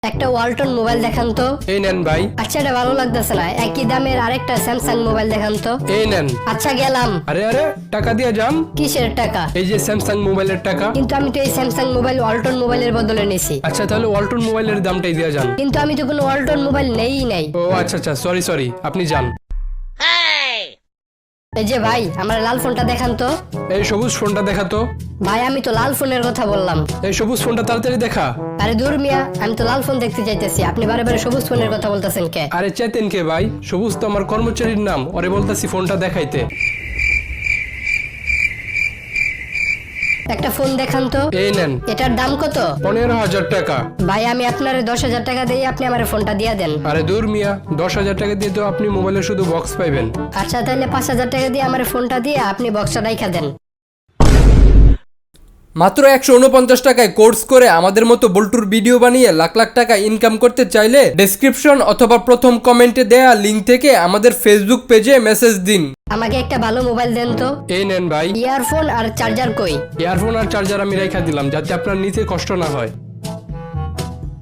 একটা ওয়ালটন মোবাইল দেখান তো। এই নেন ভাই। আচ্ছা, এটা ভালো লাগতেছে না, একই দামের আরেকটা স্যামসাং মোবাইল দেখান তো। এই নেন। আচ্ছা, গেলাম। আরে আরে, টাকা দিয়ে যান। কিসের টাকা? এই যে স্যামসাং মোবাইলের টাকা। কিন্তু আমি তো এই স্যামসাং মোবাইল ওয়ালটন মোবাইলের বদলে নিছি। আচ্ছা, তাহলে ওয়ালটন মোবাইলের দামটাই দিয়ে যান। কিন্তু আমি তো কোনো ওয়ালটন মোবাইল নেই নাই। ও আচ্ছা আচ্ছা, সরি, আপনি যান। এই যে ভাই, আমার লাল ফোনটা দেখান তো। এই সবুজ ফোনটা দেখা তো। ভাই, আমি তো লাল ফোনের কথা বললাম। এই সবুজ ফোনটা তাড়াতাড়ি দেখা। আরে দূর মিয়া, আমি তো লাল ফোন দেখতে চাইতেছি, আপনি বারে বারে সবুজ ফোনের কথা বলতেছেন কে? আরে চেতেন কে ভাই? সবুজ তো আমার কর্মচারীর নাম, ওরে বলতাছি ফোনটা দেখাইতে। একটা ফোন দেখান তো। এই নেন। এটার দাম কত? 15,000 টাকা। ভাই, আমি আপনারে 10,000 টাকা দিয়ে আপনি আমার ফোনটা দিয়ে দেন। আরে দূর মিয়া, 10,000 টাকা দিয়ে তো আপনি মোবাইলে শুধু বক্স পাইবেন। আচ্ছা, তাহলে 5,000 টাকা দিয়ে আমার ফোনটা দিয়ে আপনি বক্সটা রাইখা দেন। মাত্র 149 টাকায় কোর্স করে আমাদের মতো বল্টুর ভিডিও বানিয়ে লাখ লাখ টাকা ইনকাম করতে চাইলে ডেসক্রিপশন অথবা প্রথম কমেন্টে দেয়া লিংক থেকে আমাদের ফেসবুক পেজে মেসেজ দিন। আমাকে একটা ভালো মোবাইল দেন তো। এই নেন ভাই। ইয়ারফোন আর চার্জার কই? ইয়ারফোন আর চার্জার আমি রেখা দিলাম যাতে আপনার নিতে কষ্ট না হয়।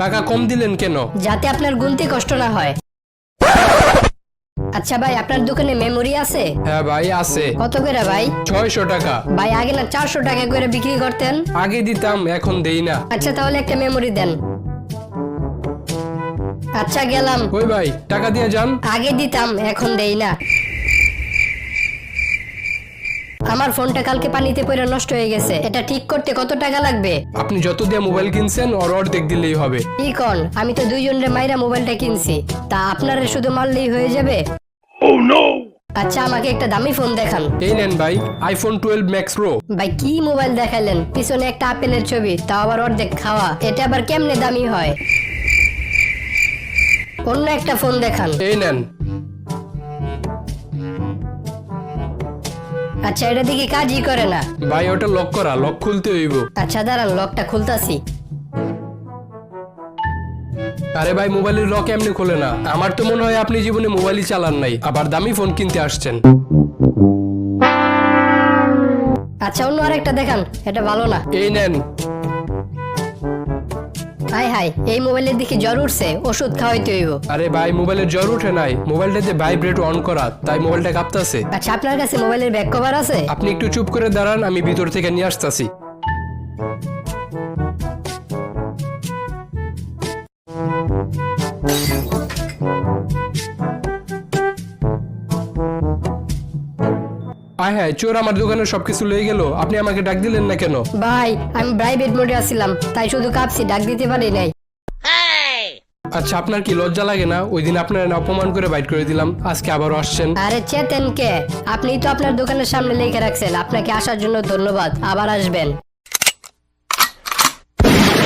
টাকা কম দিলেন কেন? যাতে আপনার গুনতে কষ্ট না হয়। আচ্ছা ভাই, আপনার দোকানে মেমোরি আছে? হ্যাঁ ভাই আছে। কত করে ভাই? 600 টাকা। ভাই, আগে না 400 টাকা করে বিক্রি করতেন। আগে দিতাম, এখন দেই না। আচ্ছা, তাহলে একটা মেমোরি দেন। আচ্ছা, গেলাম। ওই ভাই, টাকা দিয়ে যান। আগে দিতাম, এখন দেই না। আমার ফোনটা কালকে পানিতে পড়ে নষ্ট হয়ে গেছে, এটা ঠিক করতে কত টাকা লাগবে? আপনি যত দিয়ে মোবাইল কিনছেন ওর অর্ধেক দিলেই হবে। কি কোন? আমি তো দুইজনের মাইরা মোবাইলটা কিনছি, তা আপনারে শুধু মারলেই হয়ে যাবে? আচ্ছা, আমাকে একটা দামি ফোন দেখান। এই নেন ভাই, আইফোন 12 ম্যাক্স প্রো। ভাই, কি মোবাইল দেখালেন? পিছনে একটা আপেলের ছবি, তাও আবার অর্ধেক খাওয়া, এটা আবার কেমনে দামি হয়? অন্য একটা ফোন দেখান। এই নেন। আচ্ছা, এটা দেখি কাজই করে না। ভাই, ওটা লক করা, লক খুলতে হইব। আচ্ছা, দাঁড়ান, লকটা খুলতাছি। আরে ভাই, মোবাইলের লক এমনি খোলে না। আমার তো মনে হয় আপনি জীবনে মোবাইলই চালান নাই, আবার দামি ফোন কিনতে আসছেন। আচ্ছা, অন্য আরেকটা দেখান, এটা ভালো না। এই নেন। হাই হাই, এই মোবাইলের দিকে জ্বর উঠছে, ওষুধ খাওয়াইতে হইব। আরে ভাই, মোবাইলের জ্বর উঠে নাই, মোবাইলটাতে ভাইব্রেট অন করা, তাই মোবাইলটা কাঁপতাছে। আচ্ছা, আপনার কাছে মোবাইলের ব্যাক কভার আছে? আপনি একটু চুপ করে দাঁড়ান, আমি ভিতর থেকে নিয়ে আসতেছি। আয় হ্যাঁ, চোর আমার দোকানের সবকিছু লয়ে গেল, আপনি আমাকে ডাক দিলেন না কেন? ভাই, আমি প্রাইভেট মোডে আছিলাম, তাই শুধু কাঁপছি, ডাক দিতে পারি নাই। আচ্ছা, আপনার কি লজ্জা লাগে না? ওই দিন আপনার অপমান করে বাইট করে দিলাম, আজকে আবারও আসছেন। আরে চেতেন কে? আপনি তো আপনার দোকানের সামনে লিখে রাখছেন, আপনাকে আসার জন্য ধন্যবাদ, আবার আসবেন।